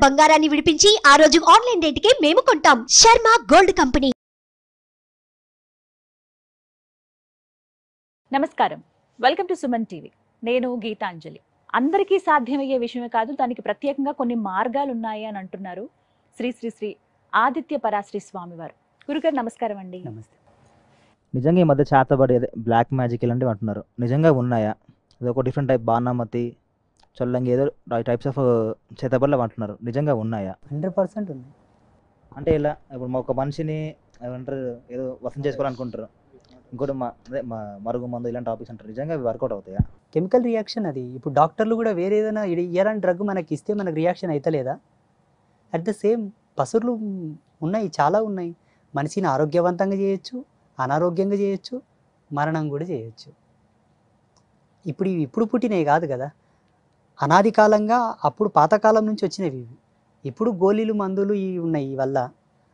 బంగారాన్ని విడిపించి ఆ రోజు ఆన్లైన్ రేటుకే మేము కొంటాం. Sharma gold company. నమస్కారం, వెల్కమ్ టు సుమన్ టీవీ. నేను గీతాంజలి. అందరికీ సాధ్యమయ్యే విషయమే కాదు, దానికి ప్రత్యేకంగా కొన్ని మార్గాలు ఉన్నాయి అని అంటున్నారు శ్రీ శ్రీ శ్రీ ఆదిత్య పరాశ్రీ స్వామి వారు. గురుగారు నమస్కారం అండి. నమస్తే. నిజంగా ఈ మధ్య చేతబడి అదే బ్లాక్ మ్యాజిక్ ఇలాంటివి అంటున్నారు, నిజంగా ఉన్నాయా? అది ఒక డిఫరెంట్ టైప్ బాణామతి చొల్లంగి ఏదో టైప్స్ ఆఫ్ చేతబడులు అంటున్నారు, నిజంగా ఉన్నాయా? 100% ఉంది. అంటే ఇలా ఇప్పుడు ఒక మనిషిని ఏమంటారు ఏదో వసం చేసుకోవాలనుకుంటారు, ఇంకోటి అదే మరుగు మందు ఇలాంటి టాపిక్స్ అంటారు, నిజంగా అవి వర్కౌట్ అవుతాయా? కెమికల్ రియాక్షన్ అది. ఇప్పుడు డాక్టర్లు కూడా వేరే ఏదైనా ఇయరాని డ్రగ్ మనకి ఇస్తే మనకు రియాక్షన్ అవుతలేదా? అట్ ద సేమ్ పసురులు ఉన్నాయి, చాలా ఉన్నాయి. మనిషిని ఆరోగ్యవంతంగా చేయొచ్చు, అనారోగ్యంగా చేయొచ్చు, మరణం కూడా చేయొచ్చు. ఇప్పుడు పుట్టినవి కాదు కదా, అనాది కాలంగా అప్పుడు పాతకాలం నుంచి వచ్చినవి ఇవి. ఇప్పుడు గోళీలు మందులు ఇవి ఉన్నాయి వల్ల,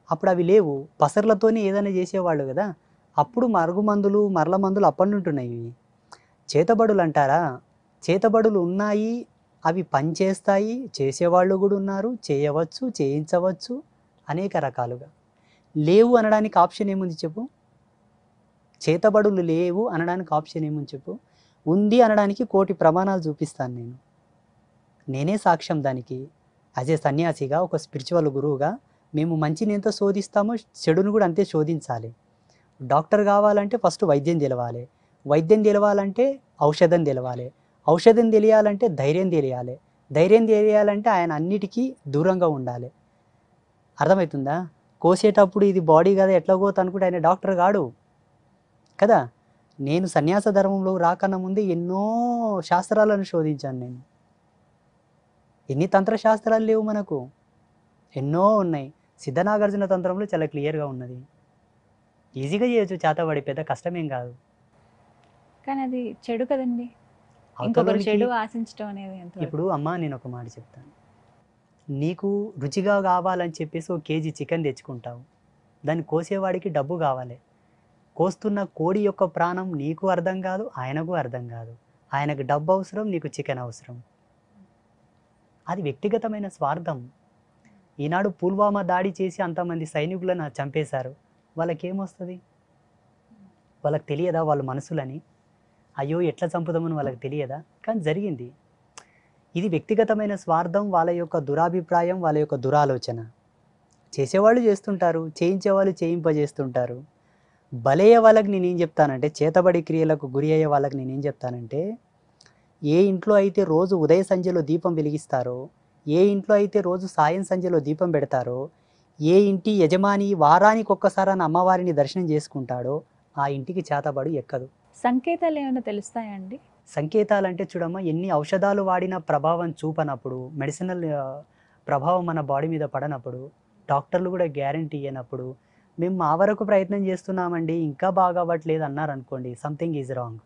అప్పుడు అవి లేవు. పసర్లతోనే ఏదైనా చేసేవాళ్ళు కదా, అప్పుడు మరుగు మందులు మరల మందులు అప్పటి ఉంటున్నాయి. ఇవి చేతబడులు అంటారా? చేతబడులు ఉన్నాయి, అవి పనిచేస్తాయి, చేసేవాళ్ళు కూడా ఉన్నారు, చేయవచ్చు, చేయించవచ్చు అనేక రకాలుగా. లేవు అనడానికి ఆప్షన్ ఏముంది చెప్పు? చేతబడులు లేవు అనడానికి ఆప్షన్ ఏముంది చెప్పు? ఉంది అనడానికి కోటి ప్రమాణాలు చూపిస్తాను నేను. నేనే సాక్ష్యం దానికి. యాజ్ ఏ సన్యాసిగా, ఒక స్పిరిచువల్ గురువుగా మేము మంచిని ఎంత శోధిస్తామో చెడును కూడా అంతే శోధించాలి. డాక్టర్ కావాలంటే ఫస్ట్ వైద్యం తెలవాలి, వైద్యం తెలవాలంటే ఔషధం తెలవాలి, ఔషధం తెలియాలంటే ధైర్యం తెలియాలి, ధైర్యం తెలియాలంటే ఆయన అన్నిటికీ దూరంగా ఉండాలి. అర్థమవుతుందా? కోసేటప్పుడు ఇది బాడీ కదా ఎట్లా పోతా అనుకుంటే ఆయన డాక్టర్ కాడు కదా. నేను సన్యాస ధర్మంలో రాకన్నా ముందే ఎన్నో శాస్త్రాలను శోధించాను నేను. ఎన్ని తంత్రశాస్త్రాలు లేవు మనకు? ఎన్నో ఉన్నాయి. సిద్ధనాగార్జున తంత్రంలో చాలా క్లియర్గా ఉన్నది. ఈజీగా చేయొచ్చు చేతబడి, పెద్ద కష్టమేం కాదు. కానీ అది చెడు కదండి, ఇంకొకరు అవతలోనికి చెడు ఆశించడం అనేది ఎంతవరకు? ఇప్పుడు అమ్మ నేను ఒక మాట చెప్తాను. నీకు రుచిగా కావాలని చెప్పేసి ఒక కేజీ చికెన్ తెచ్చుకుంటావు, దాన్ని కోసేవాడికి డబ్బు కావాలి. కోస్తున్న కోడి యొక్క ప్రాణం నీకు అర్థం కాదు, ఆయనకు అర్థం కాదు. ఆయనకు డబ్బు అవసరం, నీకు చికెన్ అవసరం. అది వ్యక్తిగతమైన స్వార్థం. ఈనాడు పుల్వామా దాడి చేసి అంతమంది సైనికులను చంపేశారు, వాళ్ళకేమొస్తుంది? వాళ్ళకి తెలియదా వాళ్ళ మనసులని? అయ్యో ఎట్లా చంపుదామని వాళ్ళకి తెలియదా? కానీ జరిగింది. ఇది వ్యక్తిగతమైన స్వార్థం, వాళ్ళ యొక్క దురాభిప్రాయం, వాళ్ళ యొక్క దురాలోచన. చేసేవాళ్ళు చేస్తుంటారు, చేయించేవాళ్ళు చేయింపజేస్తుంటారు. బలయ్యే వాళ్ళకి నేనేం చెప్తానంటే, చేతబడి క్రియలకు గురి అయ్యే వాళ్ళకి నేనేం చెప్తానంటే, ఏ ఇంట్లో అయితే రోజు ఉదయ సంధ్యలో దీపం వెలిగిస్తారో, ఏ ఇంట్లో అయితే రోజు సాయం సంధ్యలో దీపం పెడతారో, ఏ ఇంటి యజమాని వారానికి ఒక్కసారి అమ్మవారిని దర్శనం చేసుకుంటాడో ఆ ఇంటికి చేతబడి ఎక్కదు. సంకేతాలు ఏమైనా తెలుస్తాయండి? సంకేతాలు అంటే చూడమ్మా, ఎన్ని ఔషధాలు వాడినా ప్రభావం చూపనప్పుడు, మెడిసినల్ ప్రభావం మన బాడీ మీద పడనప్పుడు, డాక్టర్లు కూడా గ్యారంటీ ఇవ్వనప్పుడు, మేము మా వరకు ప్రయత్నం చేస్తున్నామండి ఇంకా బాగా అవ్వట్లేదు అన్నారనుకోండి, సంథింగ్ ఈజ్ రాంగ్.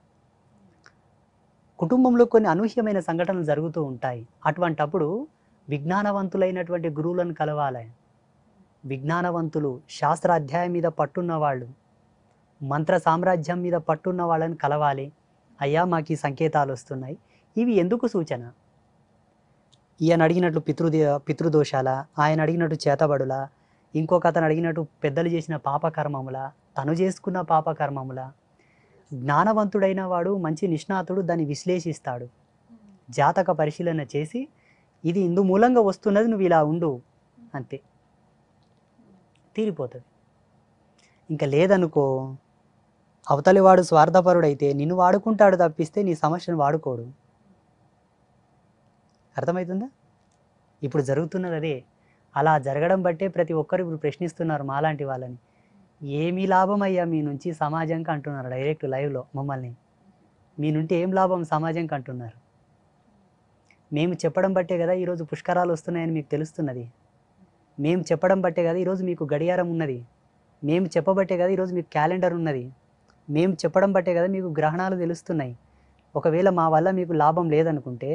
కుటుంబంలో కొన్ని అనూహ్యమైన సంఘటనలు జరుగుతూ ఉంటాయి. అటువంటప్పుడు విజ్ఞానవంతులైనటువంటి గురువులను కలవాలి. విజ్ఞానవంతులు, శాస్త్ర అధ్యాయం మీద పట్టున్న వాళ్ళు, మంత్ర సామ్రాజ్యం మీద పట్టున్న వాళ్ళని కలవాలి. అయ్యా మాకు ఈ సంకేతాలు వస్తున్నాయి, ఇవి ఎందుకు సూచన? ఈయన అడిగినట్లు పితృదోషాల, ఆయన అడిగినట్టు చేతబడుల, ఇంకొక అతను అడిగినట్టు పెద్దలు చేసిన పాపకర్మముల, తను చేసుకున్న పాపకర్మముల. జ్ఞానవంతుడైన వాడు, మంచి నిష్ణాతుడు దాన్ని విశ్లేషిస్తాడు, జాతక పరిశీలన చేసి ఇది ఇందు మూలంగా వస్తున్నది, నువ్వు ఇలా ఉండు, అంతే, తీరిపోతుంది. ఇంకా లేదనుకో, అవతలి వాడు స్వార్థపరుడైతే నిన్ను వాడుకుంటాడు తప్పిస్తే నీ సమస్యను వాడుకోడు. అర్థమవుతుందా? ఇప్పుడు జరుగుతున్నది అదే. అలా జరగడం బట్టే ప్రతి ఒక్కరు ఇప్పుడు ప్రశ్నిస్తున్నారు మాలాంటి వాళ్ళని, ఏమీ లాభం అయ్యా మీ నుంచి సమాజంకి అంటున్నారు డైరెక్ట్ లైవ్లో మమ్మల్ని. మీ నుండి ఏం లాభం సమాజంకి అంటున్నారు. మేము చెప్పడం బట్టే కదా ఈరోజు పుష్కరాలు వస్తున్నాయని మీకు తెలుస్తున్నది. మేము చెప్పడం బట్టే కదా ఈరోజు మీకు గడియారం ఉన్నది. మేము చెప్పబట్టే కదా ఈరోజు మీకు క్యాలెండర్ ఉన్నది. మేము చెప్పడం బట్టే కదా మీకు గ్రహణాలు తెలుస్తున్నాయి. ఒకవేళ మా వల్ల మీకు లాభం లేదనుకుంటే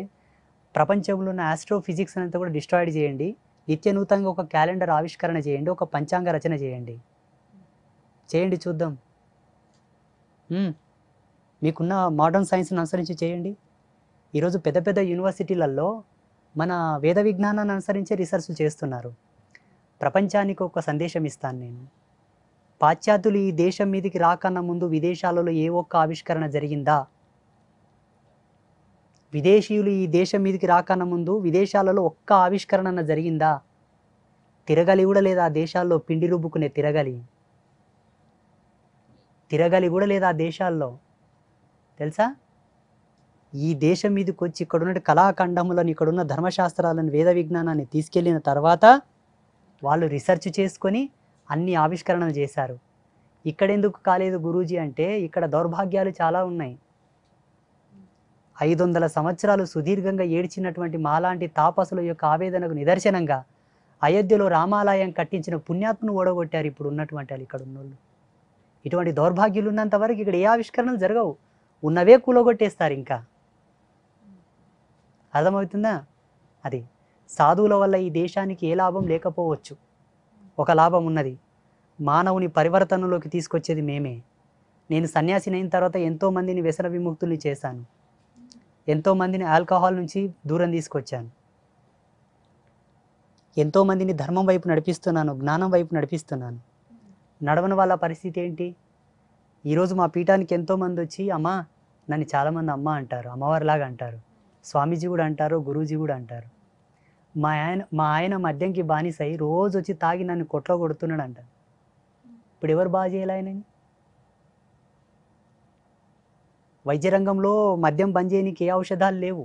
ప్రపంచంలో ఉన్న ఆస్ట్రోఫిజిక్స్ అంతా కూడా డిస్ట్రాయిడ్ చేయండి, నిత్య నూతనంగా ఒక క్యాలెండర్ ఆవిష్కరణ చేయండి, ఒక పంచాంగ రచన చేయండి చూద్దాం. మీకున్న మోడర్న్ సైన్స్ని అనుసరించి చేయండి. ఈరోజు పెద్ద పెద్ద యూనివర్సిటీలలో మన వేద విజ్ఞానాన్ని అనుసరించే రీసెర్చ్లు చేస్తున్నారు. ప్రపంచానికి ఒక సందేశం ఇస్తాను నేను. పాశ్చాత్యులు ఈ దేశం మీదకి రాకన్నా ముందు విదేశాలలో ఏ ఒక్క ఆవిష్కరణ జరిగిందా? విదేశీయులు ఈ దేశం మీదకి రాకన్నా ముందు విదేశాలలో ఒక్క ఆవిష్కరణ జరిగిందా? తిరగలి కూడా లేదా ఆ దేశాల్లో, పిండి రుబ్బుకునే తిరగలి కూడా లేదా ఆ దేశాల్లో, తెలుసా? ఈ దేశం మీదకి వచ్చి ఇక్కడున్న కళాఖండములను, ఇక్కడున్న ధర్మశాస్త్రాలను, వేద విజ్ఞానాన్ని తీసుకెళ్ళిన తర్వాత వాళ్ళు రీసెర్చ్ చేసుకొని అన్ని ఆవిష్కరణలు చేశారు. ఇక్కడెందుకు కాలేదు గురూజీ అంటే ఇక్కడ దౌర్భాగ్యాలు చాలా ఉన్నాయి. 500 సంవత్సరాలు సుదీర్ఘంగా ఏడ్చినటువంటి మాలాంటి తాపసుల యొక్క ఆవేదనకు నిదర్శనంగా అయోధ్యలో రామాలయం కట్టించిన పుణ్యాత్మను ఓడగొట్టారు ఇప్పుడు ఉన్నటువంటి వాళ్ళు, ఇక్కడ ఉన్నోళ్ళు. ఇటువంటి దౌర్భాగ్యులు ఉన్నంత వరకు ఇక్కడ ఏ ఆవిష్కరణలు జరగవు, ఉన్నవే కూలగొట్టేస్తారు. ఇంకా అర్థమవుతుందా? అది సాధువుల వల్ల ఈ దేశానికి ఏ లాభం లేకపోవచ్చు, ఒక లాభం ఉన్నది. మానవుని పరివర్తనలోకి తీసుకొచ్చేది మేమే. నేను సన్యాసిని అయిన తర్వాత ఎంతోమందిని వ్యసన విముక్తుల్ని చేశాను, ఎంతోమందిని ఆల్కహాల్ నుంచి దూరం తీసుకొచ్చాను, ఎంతోమందిని ధర్మం వైపు నడిపిస్తున్నాను, జ్ఞానం వైపు నడిపిస్తున్నాను. నడవని వాళ్ళ పరిస్థితి ఏంటి? ఈరోజు మా పీఠానికి ఎంతోమంది వచ్చి అమ్మా, నన్ను చాలామంది అమ్మ అంటారు, అమ్మవారిలాగా అంటారు, స్వామీజీ కూడా అంటారు, గురూజీ కూడా అంటారు. మా ఆయన మద్యంకి బానిసై రోజు వచ్చి తాగి నన్ను కొట్లో కొడుతున్నాడు అంట. ఇప్పుడు ఎవరు బాగా చేయాలి ఆయనని? వైద్య రంగంలో మద్యం బంద్ చేయడానికి ఏ ఔషధాలు లేవు,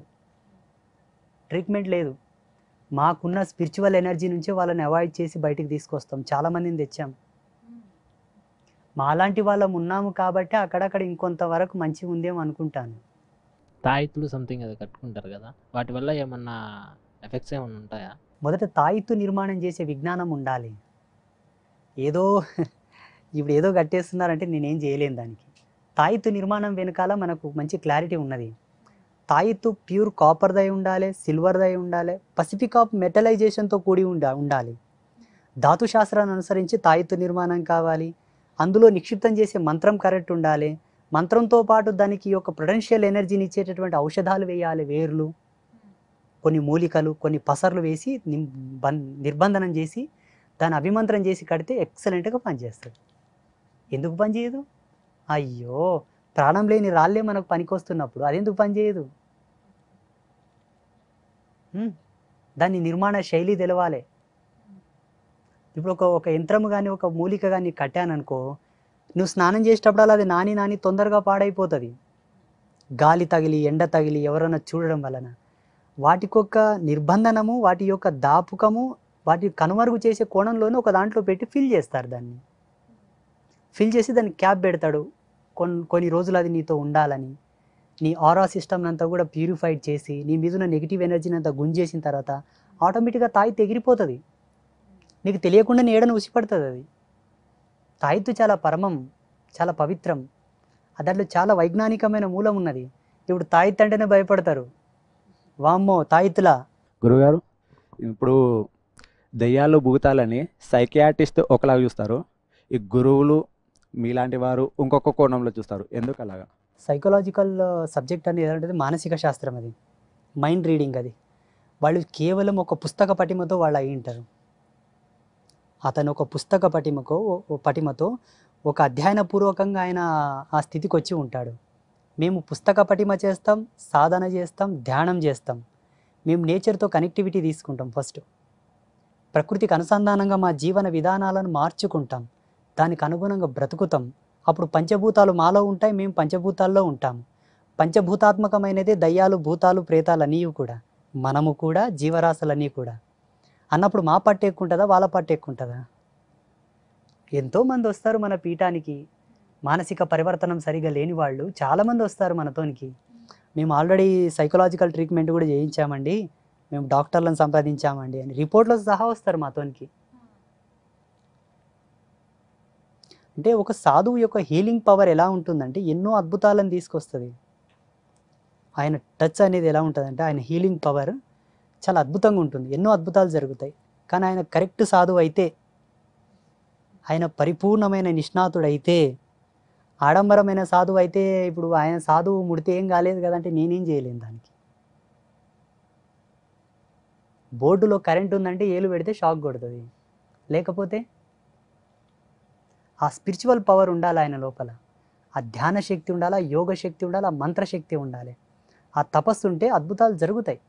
ట్రీట్మెంట్ లేదు. మాకున్న స్పిరిచువల్ ఎనర్జీ నుంచే వాళ్ళని అవాయిడ్ చేసి బయటికి తీసుకొస్తాం. చాలామందిని తెచ్చాం. మాలాంటి వాళ్ళం ఉన్నాము కాబట్టి అక్కడక్కడ ఇంకొంతవరకు మంచిగా ఉందేమో అనుకుంటాను. తాయితులు సంథింగ్ అది కట్టుకుంటారు కదా, వాటి వల్ల ఏమన్నా ఎఫెక్ట్స్ ఏమన్నా ఉంటాయా? మొదట తాయిత్తు నిర్మాణం చేసే విజ్ఞానం ఉండాలి. ఏదో ఇప్పుడు ఏదో కట్టేస్తున్నారంటే నేనేం చేయలేను దానికి. తాయిత్తు నిర్మాణం వెనకాల మనకు మంచి క్లారిటీ ఉన్నది. తాయిత్తు ప్యూర్ కాపర్దై ఉండాలి, సిల్వర్దై ఉండాలి, పసిఫిక్ ఆఫ్ మెటలైజేషన్తో కూడి ఉండాలి. ధాతు శాస్త్రాన్ని అనుసరించి తాయిత్తు నిర్మాణం కావాలి. అందులో నిక్షిప్తం చేసే మంత్రం కరెక్ట్ ఉండాలి. మంత్రంతో పాటు దానికి ఒక పొటెన్షియల్ ఎనర్జీని ఇచ్చేటటువంటి ఔషధాలు వేయాలి, వేర్లు, కొన్ని మూలికలు, కొన్ని పసర్లు వేసి నిర్బంధనం చేసి దాన్ని అభిమంత్రం చేసి కడితే ఎక్సలెంట్గా పనిచేస్తుంది. ఎందుకు పనిచేయదు? అయ్యో, ప్రాణం లేని రాళ్ళే మనకు పనికొస్తున్నప్పుడు అదెందుకు పనిచేయదు? దాన్ని నిర్మాణ శైలి తెలవాలి. ఇప్పుడు ఒక యంత్రము కానీ ఒక మూలిక కానీ కట్టాననుకో, నువ్వు స్నానం చేసేటప్పుడు అది నాని తొందరగా పాడైపోతుంది. గాలి తగిలి, ఎండ తగిలి, ఎవరైనా చూడడం వలన. వాటికొక నిర్బంధనము, వాటి యొక్క దాపుకము, వాటి కనుమరుగు చేసే కోణంలోనే ఒక దాంట్లో పెట్టి ఫిల్ చేస్తారు. దాన్ని ఫిల్ చేసి దాన్ని క్యాప్ పెడతాడు. కొన్ని రోజులు అది నీతో ఉండాలని. నీ ఆరా సిస్టమ్ అంతా కూడా ప్యూరిఫైడ్ చేసి నీ మీద ఉన్న నెగిటివ్ ఎనర్జీని అంతా గుంజేసిన తర్వాత ఆటోమేటిక్గా తాయిత్తు ఎగిరిపోతుంది. నీకు తెలియకుండా నీడను ఉసిపడుతుంది. అది తాయిత్తు చాలా పరమం, చాలా పవిత్రం. దాంట్లో చాలా వైజ్ఞానికమైన మూలం ఉన్నది. ఇప్పుడు తాయిత్తు అంటేనే భయపడతారు. వామ్మో తాయిత్తులా. గురుగారు, ఇప్పుడు దెయ్యాలు భూతాలని సైకియాట్రిస్ట్ ఒకలాగా చూస్తారు, ఈ గురువులు మీలాంటి వారు ఇంకొక కోణంలో చూస్తారు. ఎందుకు అలాగా? సైకలాజికల్ సబ్జెక్ట్ అనేది ఏదంటే మానసిక శాస్త్రం, అది మైండ్ రీడింగ్. అది వాళ్ళు కేవలం ఒక పుస్తక పటిమతో వాళ్ళు అయి ఉంటారు. అతను ఒక పుస్తక పటిమతో ఒక అధ్యయనపూర్వకంగా ఆయన ఆ స్థితికి వచ్చి ఉంటాడు. మేము పుస్తక పటిమ చేస్తాం, సాధన చేస్తాం, ధ్యానం చేస్తాం. మేము నేచర్తో కనెక్టివిటీ తీసుకుంటాం. ఫస్ట్ ప్రకృతికి అనుసంధానంగా మా జీవన విధానాలను మార్చుకుంటాం, దానికి అనుగుణంగా బ్రతుకుతాం. అప్పుడు పంచభూతాలు మాలో ఉంటాయి, మేము పంచభూతాల్లో ఉంటాము. పంచభూతాత్మకమైనదే దయ్యాలు, భూతాలు, ప్రేతాలు అన్నీ కూడా, మనము కూడా, జీవరాశులన్నీ కూడా. అన్నప్పుడు మా పట్టు ఎక్కుంటుందా, వాళ్ళ పట్టు ఎక్కుంటుందా? ఎంతోమంది వస్తారు మన పీఠానికి, మానసిక పరివర్తనం సరిగా లేని వాళ్ళు చాలామంది వస్తారు మనతోనికి. మేము ఆల్రెడీ సైకలాజికల్ ట్రీట్మెంట్ కూడా చేయించామండి, మేము డాక్టర్లను సంప్రదించామండి అని రిపోర్ట్లో సహా వస్తారు మాతోనికి. అంటే ఒక సాధువు యొక్క హీలింగ్ పవర్ ఎలా ఉంటుందంటే ఎన్నో అద్భుతాలను తీసుకొస్తుంది. ఆయన టచ్ అనేది ఎలా ఉంటుందంటే ఆయన హీలింగ్ పవర్ చాలా అద్భుతంగా ఉంటుంది, ఎన్నో అద్భుతాలు జరుగుతాయి. కానీ ఆయన కరెక్ట్ సాధువు అయితే, ఆయన పరిపూర్ణమైన నిష్ణాతుడైతే, ఆడంబరమైన సాధువు అయితే, ఇప్పుడు ఆయన సాధువు ముడితే ఏం కాలేదు కదంటే నేనేం చేయలేను దానికి. బోర్డులో కరెంట్ ఉందంటే ఏలు పెడితే షాక్ కొడుతుంది, లేకపోతే ఆ స్పిరిచువల్ పవర్ ఉండాలి ఆయన లోపల, ఆ ధ్యాన శక్తి ఉండాలి, యోగ శక్తి ఉండాలి, ఆ మంత్రశక్తి ఉండాలి, ఆ తపస్సు ఉంటే అద్భుతాలు జరుగుతాయి.